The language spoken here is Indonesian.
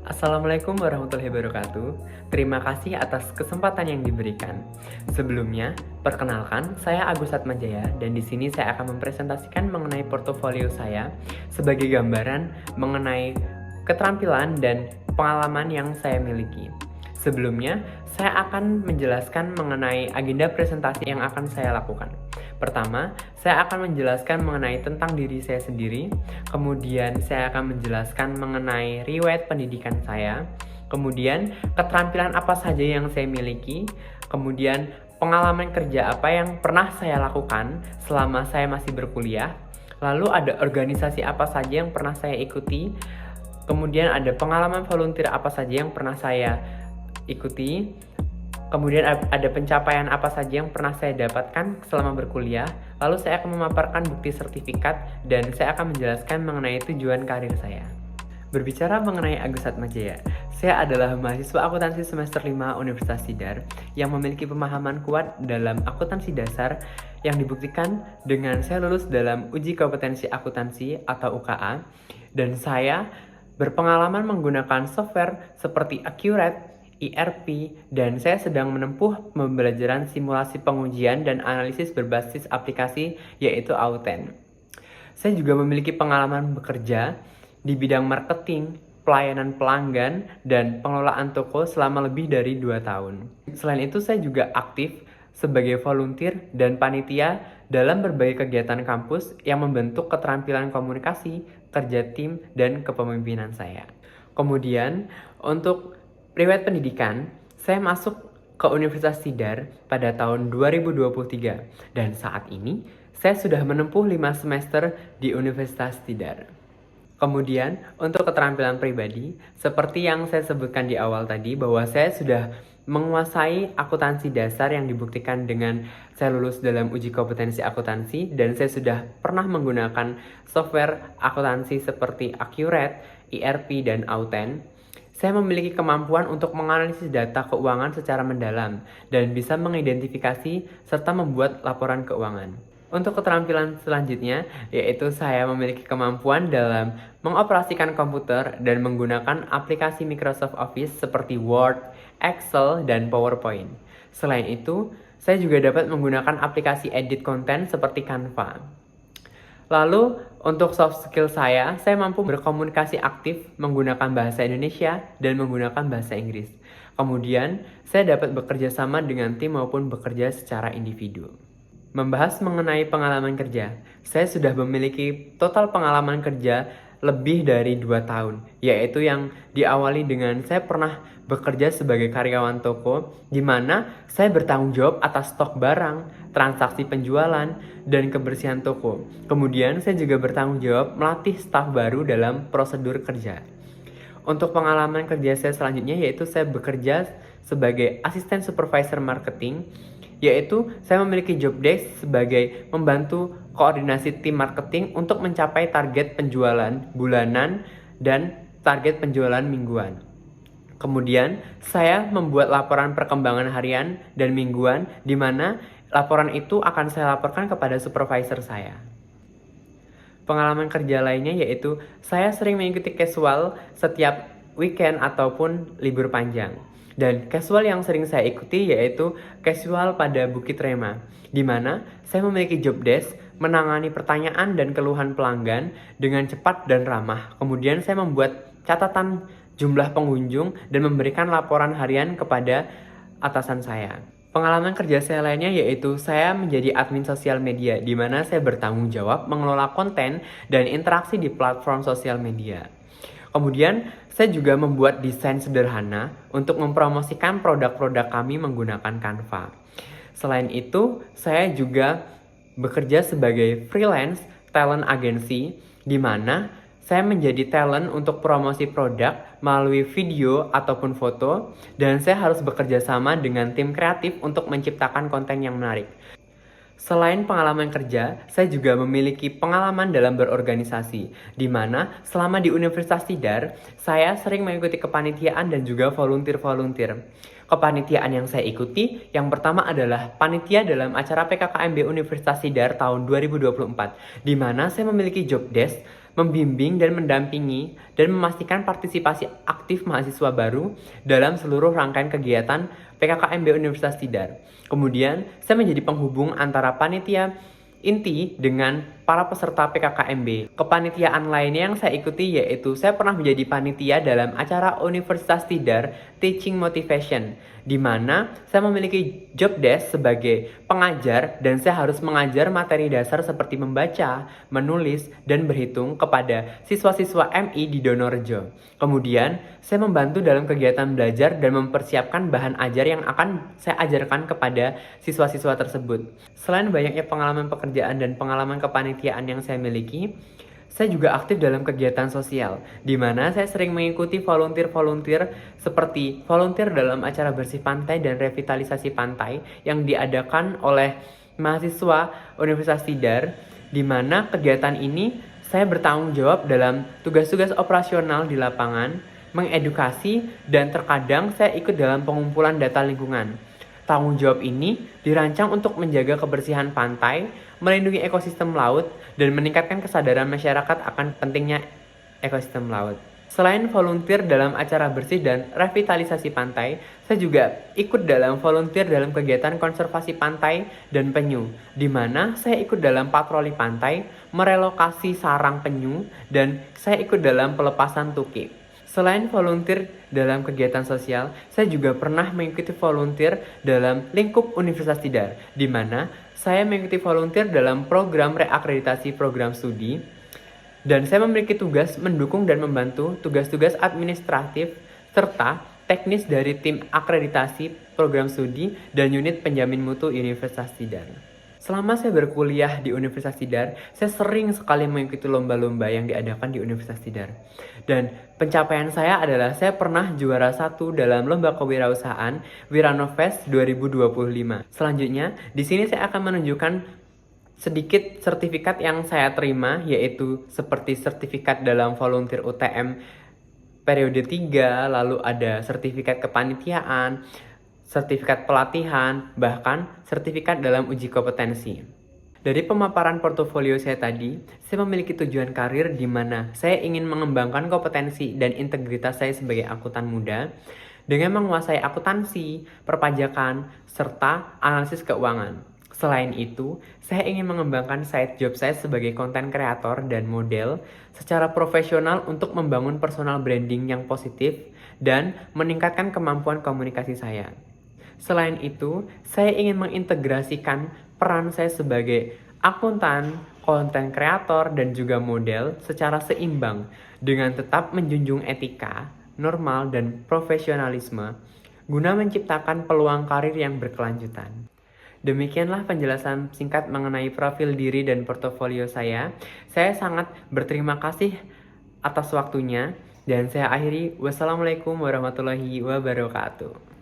Assalamualaikum warahmatullahi wabarakatuh. Terima kasih atas kesempatan yang diberikan. Sebelumnya, perkenalkan, saya Agus Atmajaya dan di sini saya akan mempresentasikan mengenai portofolio saya sebagai gambaran mengenai keterampilan dan pengalaman yang saya miliki. Sebelumnya, saya akan menjelaskan mengenai agenda presentasi yang akan saya lakukan. Pertama, saya akan menjelaskan mengenai tentang diri saya sendiri, kemudian saya akan menjelaskan mengenai riwayat pendidikan saya, kemudian keterampilan apa saja yang saya miliki, kemudian pengalaman kerja apa yang pernah saya lakukan selama saya masih berkuliah, lalu ada organisasi apa saja yang pernah saya ikuti, kemudian ada pengalaman volunteer apa saja yang pernah saya ikuti, kemudian ada pencapaian apa saja yang pernah saya dapatkan selama berkuliah, lalu saya akan memaparkan bukti sertifikat, dan saya akan menjelaskan mengenai tujuan karir saya. Berbicara mengenai Agus Atmajaya, saya adalah mahasiswa akuntansi semester 5 Universitas Tidar yang memiliki pemahaman kuat dalam akuntansi dasar yang dibuktikan dengan saya lulus dalam uji kompetensi akuntansi atau UKA, dan saya berpengalaman menggunakan software seperti Accurate, ERP, dan saya sedang menempuh pembelajaran simulasi pengujian dan analisis berbasis aplikasi yaitu Auten. Saya juga memiliki pengalaman bekerja di bidang marketing, pelayanan pelanggan, dan pengelolaan toko selama lebih dari 2 tahun. Selain itu, saya juga aktif sebagai volunteer dan panitia dalam berbagai kegiatan kampus yang membentuk keterampilan komunikasi, kerja tim, dan kepemimpinan saya. Kemudian, untuk riwayat pendidikan, saya masuk ke Universitas Tidar pada tahun 2023 dan saat ini saya sudah menempuh 5 semester di Universitas Tidar. Kemudian untuk keterampilan pribadi, seperti yang saya sebutkan di awal tadi bahwa saya sudah menguasai akuntansi dasar yang dibuktikan dengan saya lulus dalam uji kompetensi akuntansi dan saya sudah pernah menggunakan software akuntansi seperti Accurate, ERP, dan Auten. Saya memiliki kemampuan untuk menganalisis data keuangan secara mendalam dan bisa mengidentifikasi serta membuat laporan keuangan. Untuk keterampilan selanjutnya, yaitu saya memiliki kemampuan dalam mengoperasikan komputer dan menggunakan aplikasi Microsoft Office seperti Word, Excel, dan PowerPoint. Selain itu, saya juga dapat menggunakan aplikasi edit konten seperti Canva. Lalu, untuk soft skill saya mampu berkomunikasi aktif menggunakan bahasa Indonesia dan menggunakan bahasa Inggris. Kemudian, saya dapat bekerja sama dengan tim maupun bekerja secara individu. Membahas mengenai pengalaman kerja, saya sudah memiliki total pengalaman kerja lebih dari 2 tahun, yaitu yang diawali dengan saya pernah bekerja sebagai karyawan toko, di mana saya bertanggung jawab atas stok barang, transaksi penjualan, dan kebersihan toko. Kemudian saya juga bertanggung jawab melatih staf baru dalam prosedur kerja. Untuk pengalaman kerja saya selanjutnya yaitu saya bekerja sebagai asisten supervisor marketing, yaitu saya memiliki job desk sebagai membantu koordinasi tim marketing untuk mencapai target penjualan bulanan dan target penjualan mingguan. Kemudian, saya membuat laporan perkembangan harian dan mingguan di mana laporan itu akan saya laporkan kepada supervisor saya. Pengalaman kerja lainnya yaitu saya sering mengikuti casual setiap weekend ataupun libur panjang. Dan casual yang sering saya ikuti yaitu casual pada Bukit Rema, di mana saya memiliki job desk menangani pertanyaan dan keluhan pelanggan dengan cepat dan ramah. Kemudian saya membuat catatan jumlah pengunjung dan memberikan laporan harian kepada atasan saya. Pengalaman kerja saya lainnya yaitu saya menjadi admin sosial media, di mana saya bertanggung jawab mengelola konten dan interaksi di platform sosial media. Kemudian, saya juga membuat desain sederhana untuk mempromosikan produk-produk kami menggunakan Canva. Selain itu, saya juga bekerja sebagai freelance talent agency, di mana saya menjadi talent untuk promosi produk melalui video ataupun foto, dan saya harus bekerja sama dengan tim kreatif untuk menciptakan konten yang menarik. Selain pengalaman kerja, saya juga memiliki pengalaman dalam berorganisasi, di mana selama di Universitas Tidar, saya sering mengikuti kepanitiaan dan juga volunteer-volunteer. Kepanitiaan yang saya ikuti, yang pertama adalah panitia dalam acara PKKMB Universitas Tidar tahun 2024, di mana saya memiliki job desk membimbing dan mendampingi dan memastikan partisipasi aktif mahasiswa baru dalam seluruh rangkaian kegiatan PKKMB Universitas Tidar. Kemudian, saya menjadi penghubung antara panitia inti dengan para peserta PKKMB. Kepanitiaan lainnya yang saya ikuti yaitu saya pernah menjadi panitia dalam acara Universitas Tidar Teaching Motivation, di mana saya memiliki job desk sebagai pengajar dan saya harus mengajar materi dasar seperti membaca, menulis, dan berhitung kepada siswa-siswa MI di Donorejo. Kemudian, saya membantu dalam kegiatan belajar dan mempersiapkan bahan ajar yang akan saya ajarkan kepada siswa-siswa tersebut. Selain banyaknya pengalaman pekerjaan dan pengalaman kepanitiaan yang saya miliki, saya juga aktif dalam kegiatan sosial, di mana saya sering mengikuti volunteer-volunteer seperti volunteer dalam acara bersih pantai dan revitalisasi pantai yang diadakan oleh mahasiswa Universitas Tidar, di mana kegiatan ini saya bertanggung jawab dalam tugas-tugas operasional di lapangan, mengedukasi, dan terkadang saya ikut dalam pengumpulan data lingkungan. Tanggung jawab ini dirancang untuk menjaga kebersihan pantai, melindungi ekosistem laut, dan meningkatkan kesadaran masyarakat akan pentingnya ekosistem laut. Selain volunteer dalam acara bersih dan revitalisasi pantai, saya juga ikut dalam volunteer dalam kegiatan konservasi pantai dan penyu, di mana saya ikut dalam patroli pantai, merelokasi sarang penyu, dan saya ikut dalam pelepasan tukik. Selain volunteer dalam kegiatan sosial, saya juga pernah mengikuti volunteer dalam lingkup Universitas Tidar, di mana saya mengikuti volunteer dalam program reakreditasi program studi, dan saya memiliki tugas mendukung dan membantu tugas-tugas administratif serta teknis dari tim akreditasi program studi dan unit penjamin mutu Universitas Tidar. Selama saya berkuliah di Universitas Tidar, saya sering sekali mengikuti lomba-lomba yang diadakan di Universitas Tidar. Dan pencapaian saya adalah saya pernah juara 1 dalam lomba kewirausahaan Wiranofest 2025. Selanjutnya, di sini saya akan menunjukkan sedikit sertifikat yang saya terima, yaitu seperti sertifikat dalam volunteer UTM periode 3, lalu ada sertifikat kepanitiaan, sertifikat pelatihan, bahkan sertifikat dalam uji kompetensi. Dari pemaparan portofolio saya tadi, saya memiliki tujuan karir di mana saya ingin mengembangkan kompetensi dan integritas saya sebagai akuntan muda dengan menguasai akuntansi, perpajakan, serta analisis keuangan. Selain itu, saya ingin mengembangkan side job saya sebagai konten kreator dan model secara profesional untuk membangun personal branding yang positif dan meningkatkan kemampuan komunikasi saya. Selain itu, saya ingin mengintegrasikan peran saya sebagai akuntan, konten kreator, dan juga model secara seimbang dengan tetap menjunjung etika, normal, dan profesionalisme guna menciptakan peluang karir yang berkelanjutan. Demikianlah penjelasan singkat mengenai profil diri dan portofolio saya. Saya sangat berterima kasih atas waktunya dan saya akhiri. Wassalamualaikum warahmatullahi wabarakatuh.